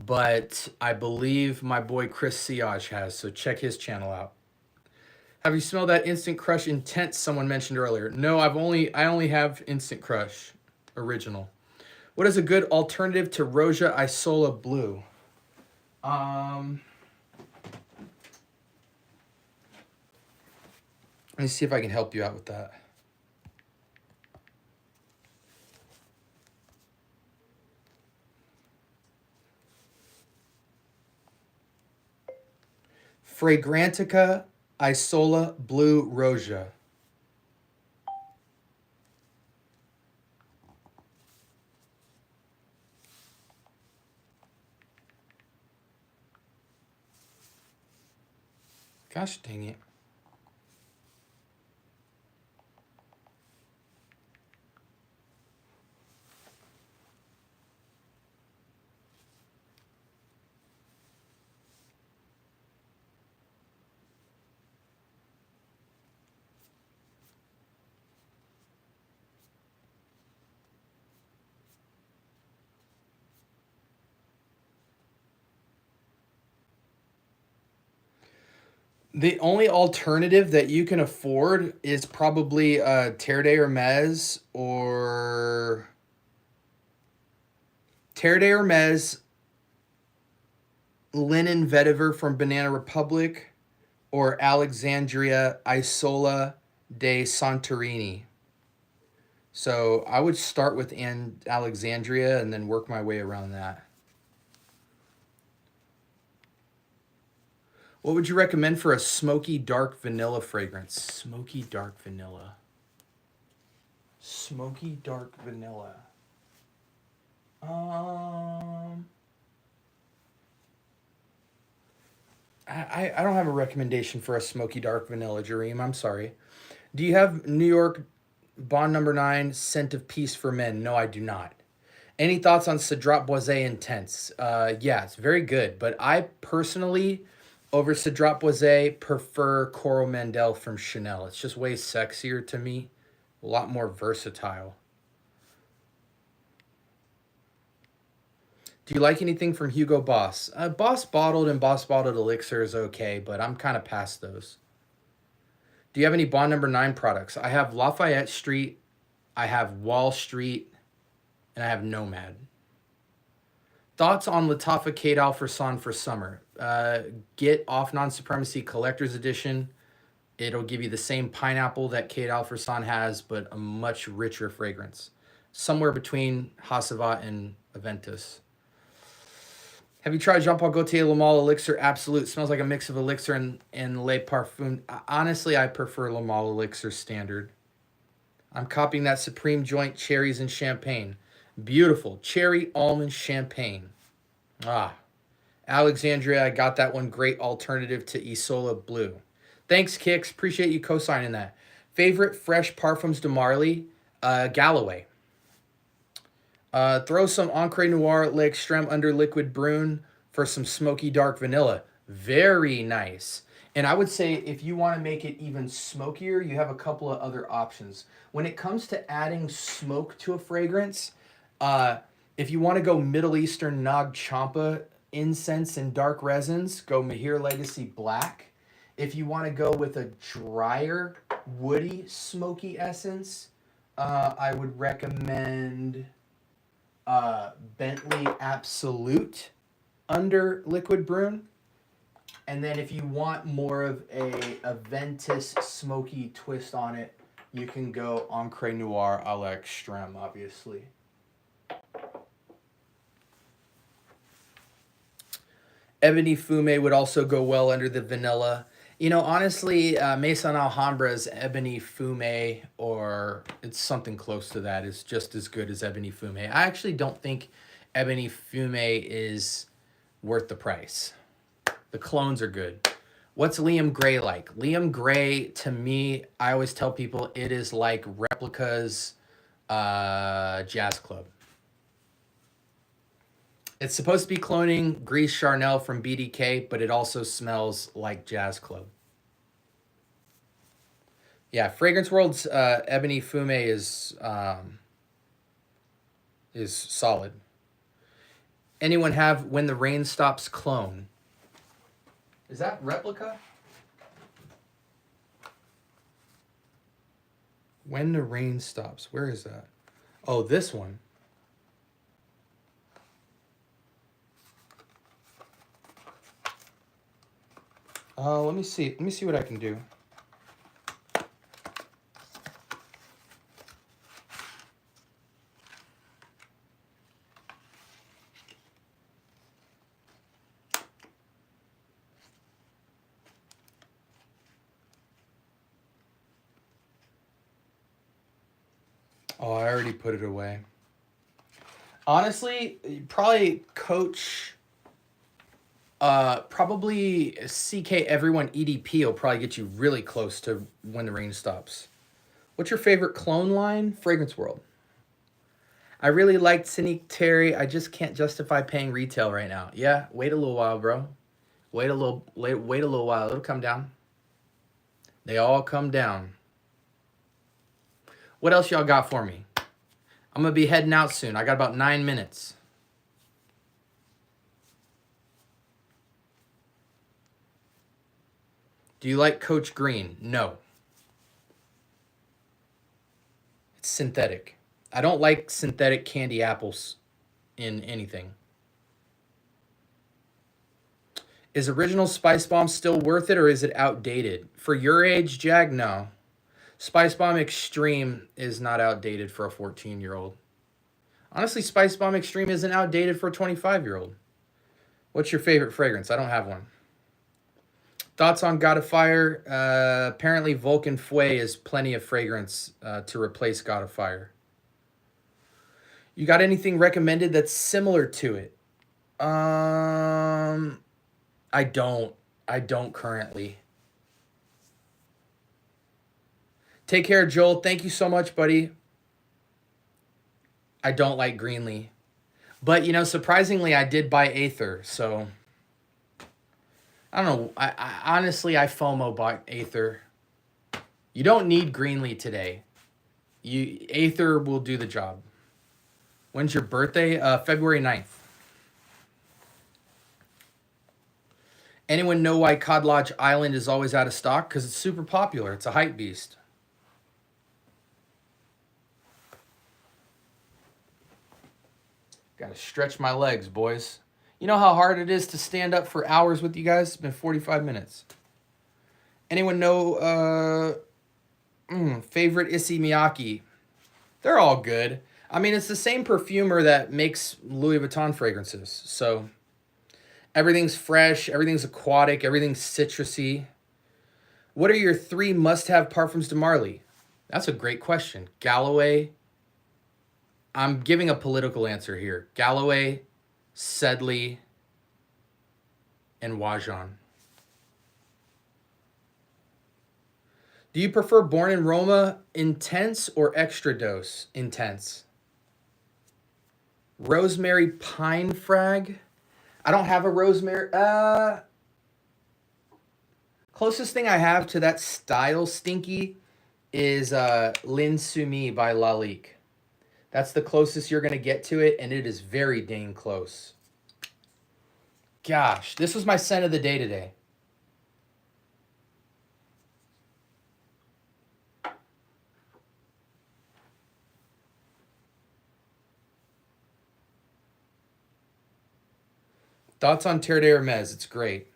but I believe my boy Chris Siage has, so check his channel out. Have you smelled that Instant Crush Intense someone mentioned earlier? No, I only have Instant Crush Original. What is a good alternative to Roja Isola Blue? Let me see if I can help you out with that. Fragrantica Isola Blue Roja. Gosh dang it. The only alternative that you can afford is probably Terre de Hermes or Terre de Hermes, Linen Vetiver from Banana Republic, or Alexandria Isola de Santorini. So I would start with Alexandria and then work my way around that. What would you recommend for a smoky dark vanilla fragrance? Smoky dark vanilla. Smoky dark vanilla. I don't have a recommendation for a smoky dark vanilla, Jareem. I'm sorry. Do you have New York Bond Number 9 Scent of Peace for Men? No, I do not. Any thoughts on Cedrat Boisé Intense? Yeah, it's very good, but I personally, over Cedrat Boisé, prefer Coral Mandel from Chanel. It's just way sexier to me, a lot more versatile. Do you like anything from Hugo Boss? Boss Bottled and Boss Bottled Elixir is okay, but I'm kind of past those. Do you have any Bond Number 9 products? I have Lafayette Street, I have Wall Street, and I have Nomad. Thoughts on Latafa Kate Alfredson for summer? Get Off Non Supremacy Collector's Edition. It'll give you the same pineapple that Kate Alfredson has, but a much richer fragrance. Somewhere between Hasavat and Aventus. Have you tried Jean Paul Gaultier Le Male Elixir Absolute? Smells like a mix of Elixir and Le Parfum. Honestly, I prefer Le Male Elixir Standard. I'm copying that Supreme Joint Cherries and Champagne. Beautiful. Cherry Almond Champagne. Ah. Alexandria, I got that one. Great alternative to Isola Blue. Thanks, Kix. Appreciate you co-signing that. Favorite fresh parfums de Marley? Galloway. Throw some Encre Noir L'Extreme under Liquid Brune for some smoky dark vanilla. Very nice. And I would say if you want to make it even smokier, you have a couple of other options. When it comes to adding smoke to a fragrance, if you want to go Middle Eastern Nag Champa incense and dark resins, go Mahir Legacy Black. If you want to go with a drier, woody, smoky essence, I would recommend Bentley Absolute under Liquid Brune. And then if you want more of a Ventus smoky twist on it, you can go Encre Noir à l'Extrême, obviously. Ebony Fume would also go well under the vanilla. You know, honestly, Maison Alhambra's Ebony Fume, or it's something close to that, is just as good as Ebony Fume. I actually don't think Ebony Fume is worth the price. The clones are good. What's Liam Gray like? Liam Gray, to me, I always tell people it is like Replica's Jazz Club. It's supposed to be cloning Grease Charnel from BDK, but it also smells like Jazz Club. Yeah, Fragrance World's Ebony Fume is solid. Anyone have When the Rain Stops clone? Is that Replica? When the Rain Stops. Where is that? Oh, this one. Let me see. Let me see what I can do. Oh, I already put it away. Honestly, probably Coach, probably CK Everyone EDP will probably get you really close to When the Rain Stops. What's your favorite clone line? Fragrance World. I really liked Cynic Terry. I just can't justify paying retail right now. Yeah, wait a little while, bro. Wait a little while. It'll come down. They all come down. What else y'all got for me? I'm going to be heading out soon. I got about 9 minutes. Do you like Coach Green? No. It's synthetic. I don't like synthetic candy apples in anything. Is Original Spice Bomb still worth it, or is it outdated? For your age, Jag, no. Spice Bomb Extreme is not outdated for a 14-year-old. Honestly, Spice Bomb Extreme isn't outdated for a 25-year-old. What's your favorite fragrance? I don't have one. Thoughts on God of Fire? Apparently, Vulcan Fouet is plenty of fragrance to replace God of Fire. You got anything recommended that's similar to it? I don't. I don't currently. Take care, Joel. Thank you so much, buddy. I don't like Greenlee. But, you know, surprisingly, I did buy Aether. So, I don't know. I honestly, I FOMO bought Aether. You don't need Greenlee today. Aether will do the job. When's your birthday? February 9th. Anyone know why Cod Lodge Island is always out of stock? Because it's super popular. It's a hype beast. Got to stretch my legs, boys. You know how hard it is to stand up for hours with you guys? It's been 45 minutes. Anyone know favorite Issey Miyake? They're all good. I mean, it's the same perfumer that makes Louis Vuitton fragrances. So everything's fresh, everything's aquatic, everything's citrusy. What are your 3 must-have parfums de Marly? That's a great question. Galloway. I'm giving a political answer here. Galloway, Sedley, and Wajon. Do you prefer Born in Roma intense or extra dose intense? Rosemary Pine Frag. I don't have a rosemary. Closest thing I have to that style stinky is Lin Sumi by Lalique. That's the closest you're going to get to it, and it is very dang close. Gosh, this was my scent of the day today. Thoughts on Terre de Hermes? It's great.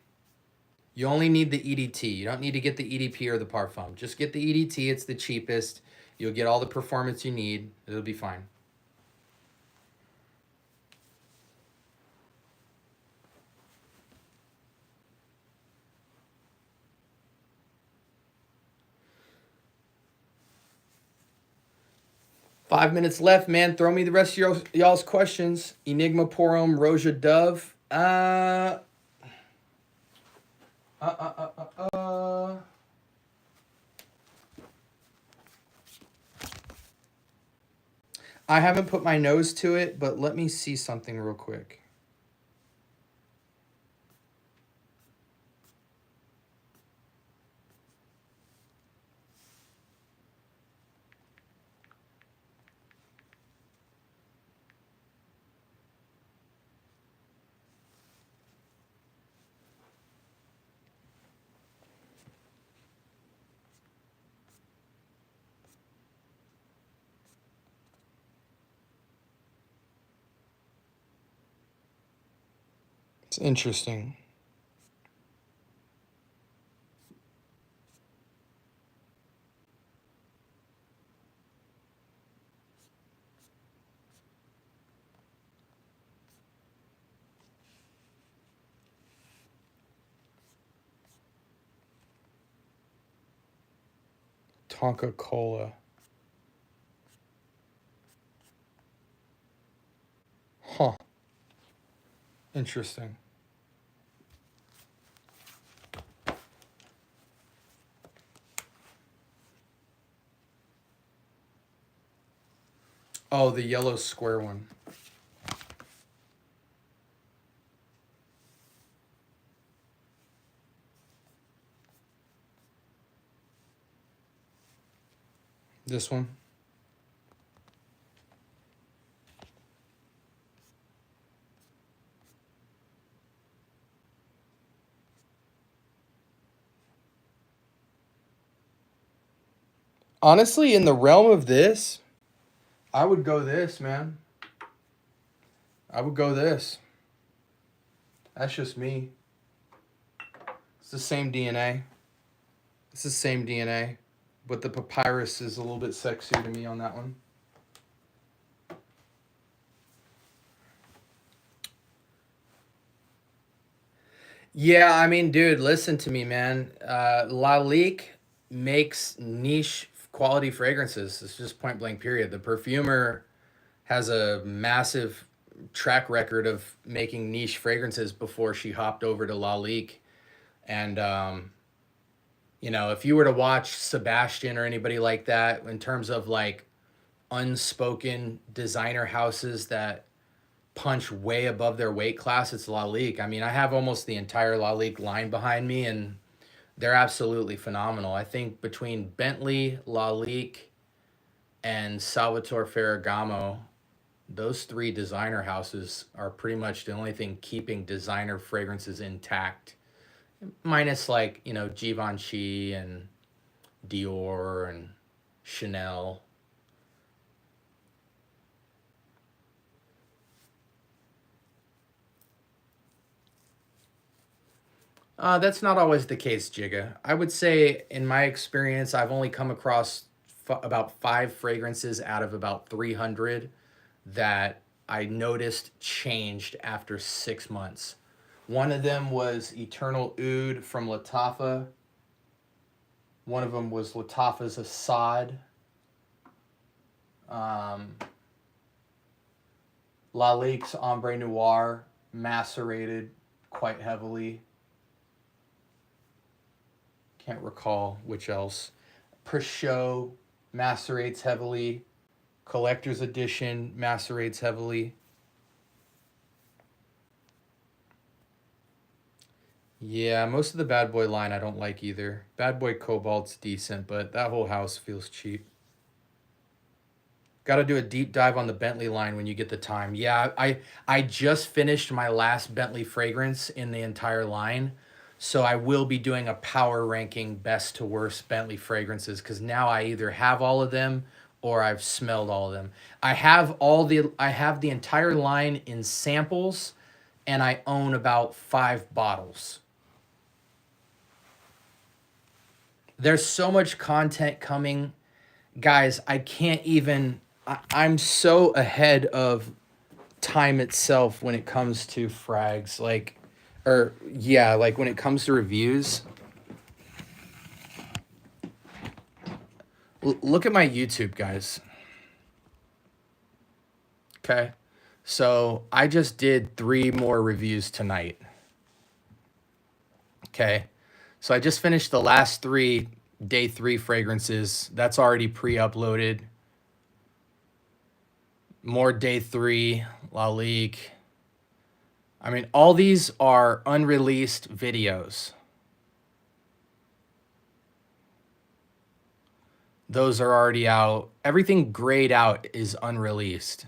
You only need the EDT. You don't need to get the EDP or the Parfum. Just get the EDT. It's the cheapest. You'll get all the performance you need. It'll be fine. Five minutes left, man. Throw me the rest of y'all's questions. Enigma Porum, Roja Dove. I haven't put my nose to it, but let me see something real quick. It's interesting. Tonka Cola. Huh. Interesting. Oh, the yellow square one. This one. Honestly, in the realm of this, I would go this, man. I would go this. That's just me. It's the same DNA. It's the same DNA. But the papyrus is a little bit sexier to me on that one. Yeah, I mean, dude, listen to me, man. Lalique makes niche quality fragrances. It's just point blank, period. The perfumer has a massive track record of making niche fragrances before she hopped over to Lalique. And, you know, if you were to watch Sebastian or anybody like that, in terms of like unspoken designer houses that punch way above their weight class, it's Lalique. I mean, I have almost the entire Lalique line behind me, and they're absolutely phenomenal. I think between Bentley, Lalique, and Salvatore Ferragamo, those three designer houses are pretty much the only thing keeping designer fragrances intact. Minus like, you know, Givenchy and Dior and Chanel. That's not always the case, Jigga. I would say, in my experience, I've only come across about 5 fragrances out of about 300 that I noticed changed after 6 months. One of them was Eternal Oud from Lattafa. One of them was Lattafa's Assad. Lalique's Ombre Noir macerated quite heavily. Can't recall which else. Peugeot macerates heavily. Collector's Edition macerates heavily. Yeah, most of the Bad Boy line I don't like either. Bad Boy Cobalt's decent, but that whole house feels cheap. Got to do a deep dive on the Bentley line when you get the time. Yeah, I just finished my last Bentley fragrance in the entire line. So I will be doing a power ranking best to worst Bentley fragrances, because now I either have all of them or I've smelled all of them. I have the entire line in samples, and I own about 5 bottles. There's so much content coming. Guys, I can't even, I'm so ahead of time itself when it comes to frags. Like, or yeah, like when it comes to reviews. Look at my YouTube, guys. Okay. So I just did 3 more reviews tonight. Okay. So I just finished the last 3 day 3 fragrances. That's already pre-uploaded. More day 3, Lalique. I mean, all these are unreleased videos. Those are already out. Everything grayed out is unreleased.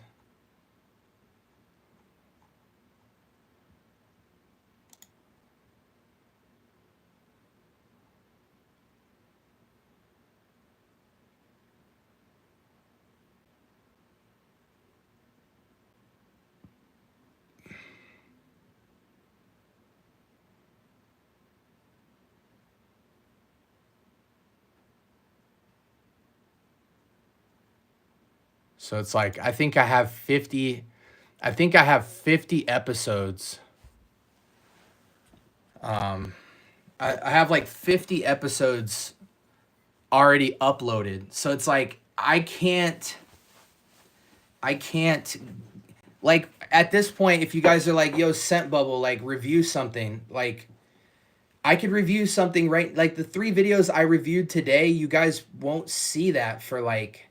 So it's like, I think I have 50 episodes. I have like 50 episodes already uploaded. So it's like, I can't, like, at this point, if you guys are like, yo, Scent Bubble, like, review something, like, I could review something right, like the 3 videos I reviewed today, you guys won't see that for like,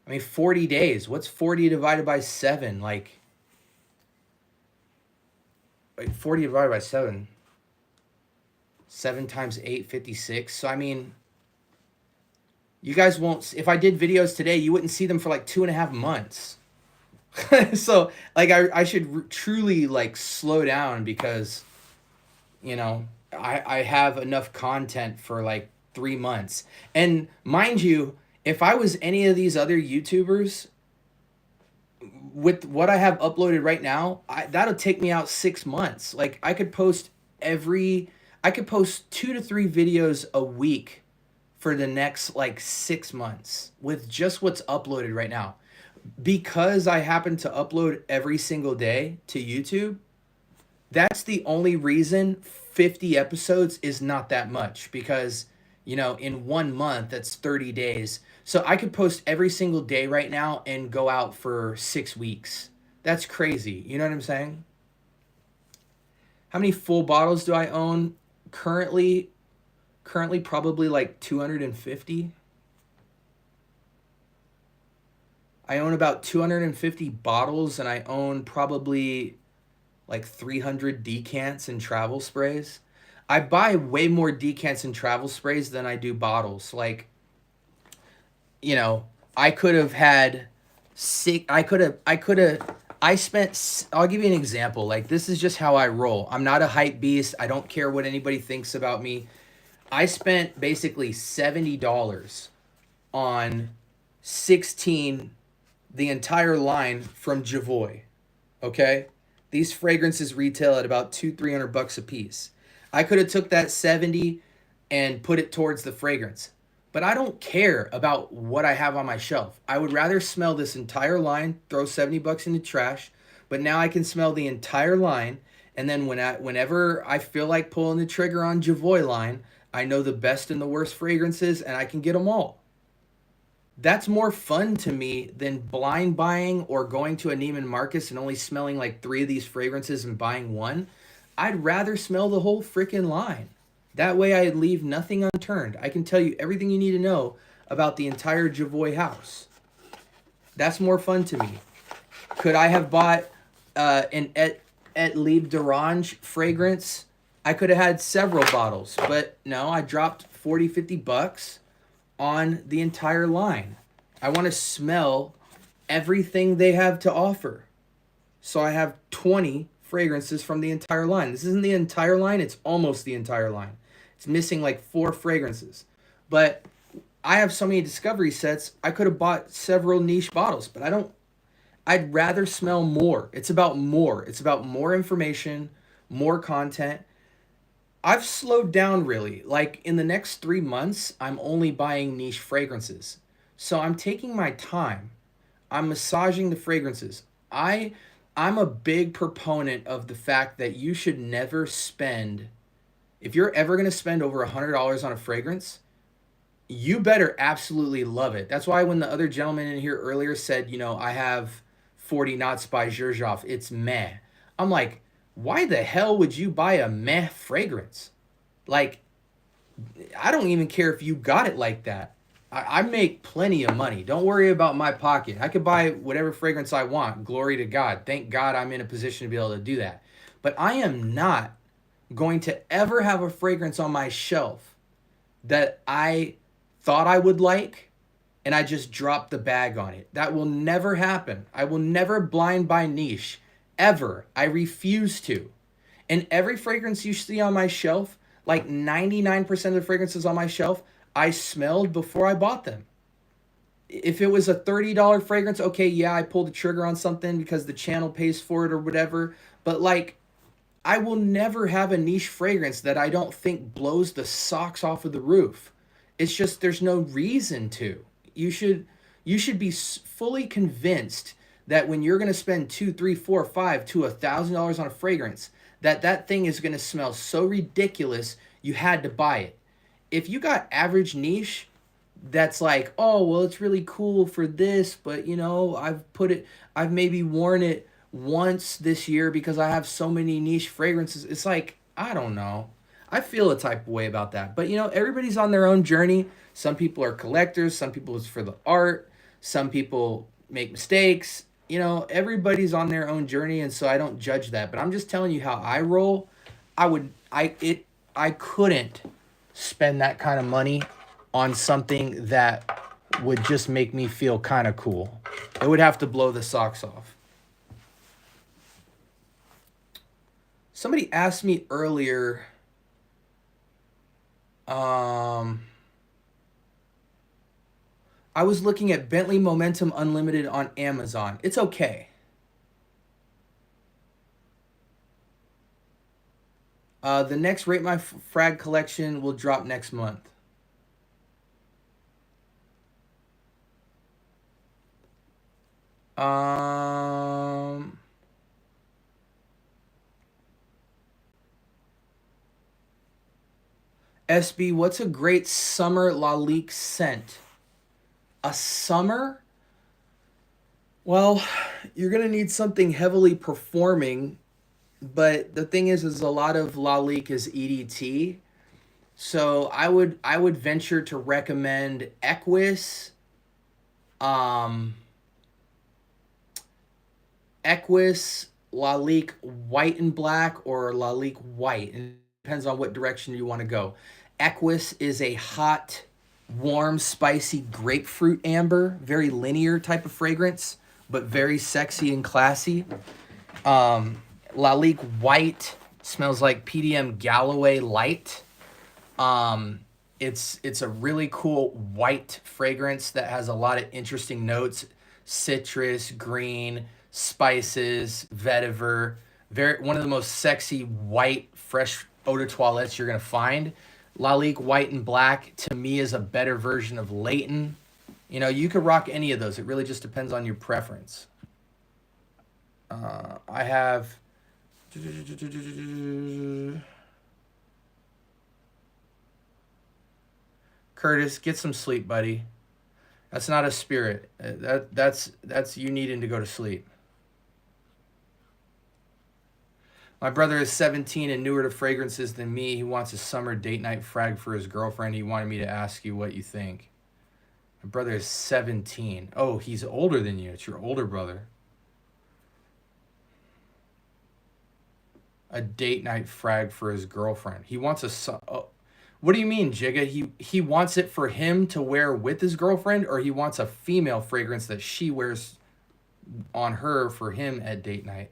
I mean, 40 days. What's 40 divided by 7? Like 40 divided by 7. 7 times 8, 56. So, I mean, you guys won't, if I did videos today, you wouldn't see them for like 2.5 months. So, like, I should truly, like, slow down, because, you know, I have enough content for like 3 months. And mind you, if I was any of these other YouTubers, with what I have uploaded right now, that'll take me out 6 months. Like, I could post 2 to 3 videos a week for the next like 6 months with just what's uploaded right now. Because I happen to upload every single day to YouTube, that's the only reason 50 episodes is not that much, because, you know, in 1 month, that's 30 days. So I could post every single day right now and go out for 6 weeks. That's crazy. You know what I'm saying? How many full bottles do I own? currently probably like 250. I own about 250 bottles, and I own probably like 300 decants and travel sprays. I buy way more decants and travel sprays than I do bottles. Like, you know, I could have had six. I spent. I'll give you an example. Like, this is just how I roll. I'm not a hype beast. I don't care what anybody thinks about me. I spent basically $70 on 16, the entire line from Javoy. Okay, these fragrances retail at about $200-300 a piece. I could have took that 70 and put it towards the fragrance, but I don't care about what I have on my shelf. I would rather smell this entire line, throw $70 in the trash, but now I can smell the entire line, and then whenever I feel like pulling the trigger on Javoy line, I know the best and the worst fragrances, and I can get them all. That's more fun to me than blind buying or going to a Neiman Marcus and only smelling like 3 of these fragrances and buying one. I'd rather smell the whole freaking line. That way I leave nothing unturned. I can tell you everything you need to know about the entire Javoy house. That's more fun to me. Could I have bought an Et Libre d'Orange fragrance? I could have had several bottles, but no, I dropped $40-50 on the entire line. I want to smell everything they have to offer. So I have 20 fragrances from the entire line. This isn't the entire line, it's almost the entire line. It's missing like 4 fragrances. But I have so many discovery sets, I could have bought several niche bottles, but I'd rather smell more. It's about more. It's about more information, more content. I've slowed down really. Like, in the next 3 months, I'm only buying niche fragrances. So I'm taking my time. I'm massaging the fragrances. I'm a big proponent of the fact that you should never spend, if you're ever going to spend over $100 on a fragrance, you better absolutely love it. That's why when the other gentleman in here earlier said, I have 40 Knots by Xerjoff, it's meh. I'm like, why the hell would you buy a meh fragrance? Like, I don't even care if you got it like that. I make plenty of money. Don't worry about my pocket. I could buy whatever fragrance I want. Glory to God. Thank God I'm in a position to be able to do that. But I am not going to ever have a fragrance on my shelf that I thought I would like and I just dropped the bag on it. That will never happen. I will never blind buy niche. Ever. I refuse to. And every fragrance you see on my shelf, like 99% of the fragrances on my shelf, I smelled before I bought them. If it was a $30 fragrance, okay, yeah, I pulled the trigger on something because the channel pays for it or whatever. But like, I will never have a niche fragrance that I don't think blows the socks off of the roof. It's just, there's no reason to. You should be fully convinced that when you're going to spend $200, $300, $400, $500 to $1,000 on a fragrance, that thing is going to smell so ridiculous you had to buy it. If you got average niche that's like, oh, well, it's really cool for this, but I've maybe worn it once this year because I have so many niche fragrances. It's like, I don't know. I feel a type of way about that. But everybody's on their own journey. Some people are collectors, some people it's for the art, some people make mistakes. Everybody's on their own journey, and so I don't judge that. But I'm just telling you how I roll. I couldn't spend that kind of money on something that would just make me feel kind of cool. It would have to blow the socks off. Somebody asked me earlier, I was looking at Bentley Momentum Unlimited on Amazon. It's okay. The next Rate My Frag collection will drop next month. SB, what's a great summer Lalique scent? A summer? Well, you're going to need something heavily performing But the thing is a lot of Lalique is EDT. So I would venture to recommend Equus, um, Equus, Lalique White and Black, or Lalique White. And it depends on what direction you want to go. Equus is a hot, warm, spicy grapefruit amber, very linear type of fragrance, but very sexy and classy. Lalique White smells like PDM Galloway Light. Um, it's a really cool white fragrance that has a lot of interesting notes: citrus, green, spices, vetiver. Very one of the most sexy white fresh eau de toilettes you're gonna find. Lalique White and Black to me is a better version of Leighton. You know, you could rock any of those. It really just depends on your preference. I have. Curtis, get some sleep, buddy. That's not a spirit. That's you needing to go to sleep. My brother is 17 and newer to fragrances than me. He wants a summer date night frag for his girlfriend. He wanted me to ask you what you think. My brother is 17. Oh, he's older than you. It's your older brother. A date night frag for his girlfriend. He wants a. Oh, what do you mean, Jigga? He wants it for him to wear with his girlfriend, or he wants a female fragrance that she wears on her for him at date night.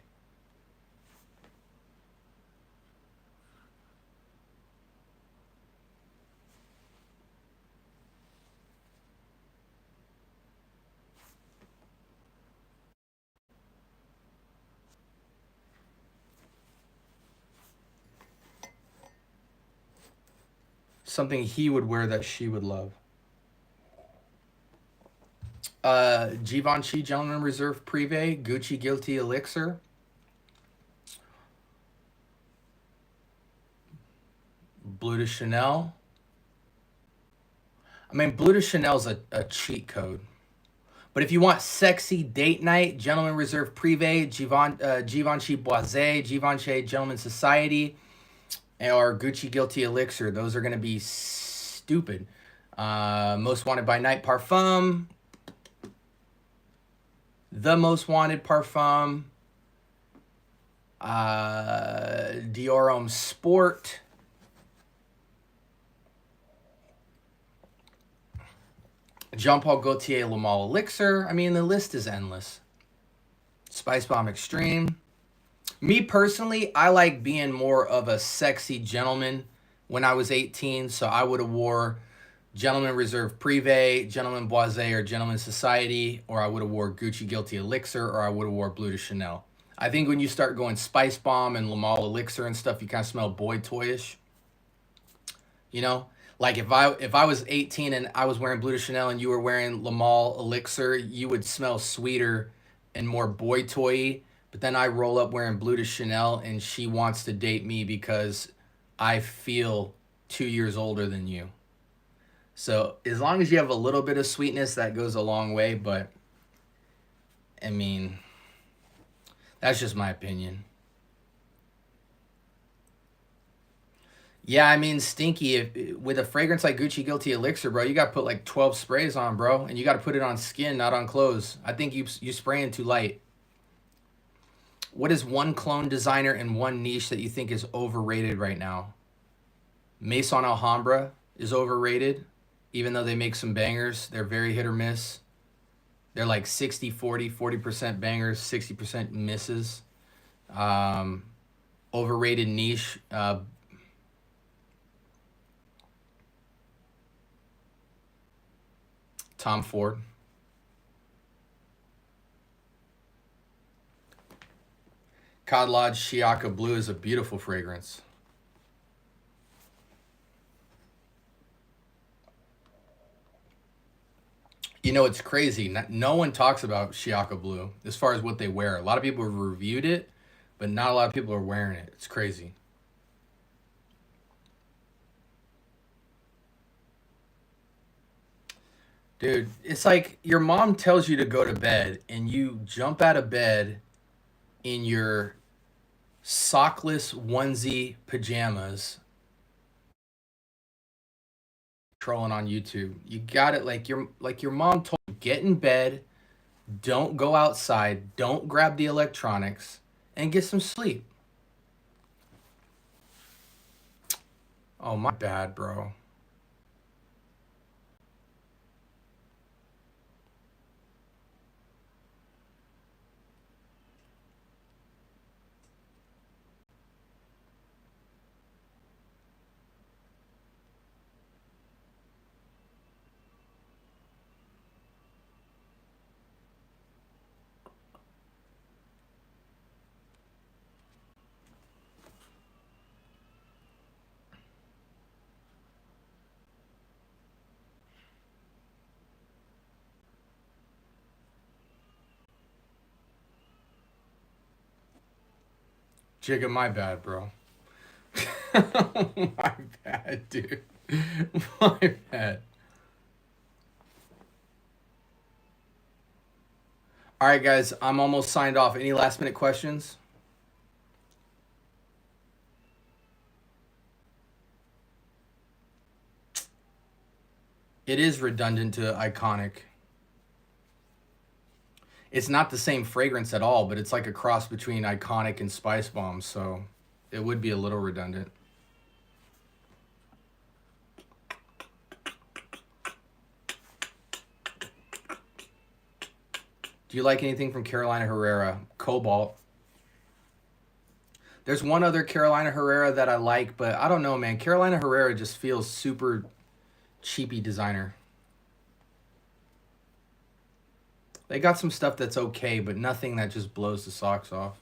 Something he would wear that she would love. Givenchy Gentleman Reserve Privé, Gucci Guilty Elixir, Bleu de Chanel. I mean, Bleu de Chanel's a cheat code. But if you want sexy date night, Gentleman Reserve Privé, Givenchy Boisé, Givenchy Gentleman Society, or Gucci Guilty Elixir, those are going to be stupid. Most Wanted by Night Parfum, The Most Wanted Parfum, Dior Homme Sport, Jean Paul Gaultier Le Male Elixir. I mean, the list is endless. Spice Bomb Extreme. Me personally, I like being more of a sexy gentleman when I was 18, so I would have wore Gentleman Reserve Privé, Gentleman Boisé, or Gentleman Society, or I would have wore Gucci Guilty Elixir, or I would have wore Bleu de Chanel. I think when you start going Spice Bomb and Le Male Elixir and stuff, you kind of smell boy toyish. You know, like if I was 18 and I was wearing Bleu de Chanel and you were wearing Le Male Elixir, you would smell sweeter and more boy toy. But then I roll up wearing Bleu de Chanel and she wants to date me because I feel 2 years older than you. So as long as you have a little bit of sweetness, that goes a long way. But I mean, that's just my opinion. Yeah, I mean, Stinky, with a fragrance like Gucci Guilty Elixir, bro, you got to put like 12 sprays on, bro. And you got to put it on skin, not on clothes. I think you spraying too light. What is one clone designer and one niche that you think is overrated right now? Maison Alhambra is overrated, even though they make some bangers. They're very hit or miss. They're like 60, 40, 40% bangers, 60% misses. Um, Overrated niche. Tom Ford. Cod Lodge Shiaka Blue is a beautiful fragrance. You know, it's crazy. No one talks about Shiaka Blue as far as what they wear. A lot of people have reviewed it, but not a lot of people are wearing it. It's crazy. Dude, it's like your mom tells you to go to bed and you jump out of bed in your sockless onesie pajamas trolling on YouTube. You got it like your mom told you, get in bed, don't go outside, don't grab the electronics, and get some sleep. Oh, my bad, bro. Jigga, my bad, bro. My bad, dude. My bad. All right, guys, I'm almost signed off. Any last minute questions? It is redundant to iconic. It's not the same fragrance at all, but it's like a cross between iconic and Spice Bomb, so it would be a little redundant. Do you like anything from Carolina Herrera? Cobalt. There's one other Carolina Herrera that I like, but I don't know, man. Carolina Herrera just feels super cheapy designer. They got some stuff that's okay, but nothing that just blows the socks off.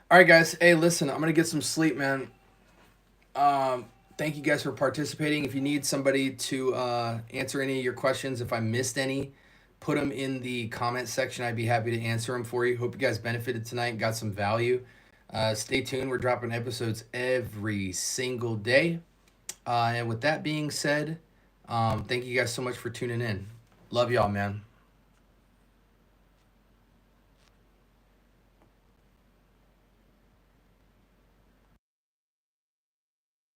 All right, guys. Hey, listen, I'm going to get some sleep, man. Thank you guys for participating. If you need somebody to answer any of your questions, if I missed any, put them in the comment section. I'd be happy to answer them for you. Hope you guys benefited tonight and got some value. Stay tuned. We're dropping episodes every single day. And with that being said, thank you guys so much for tuning in. Love y'all, man.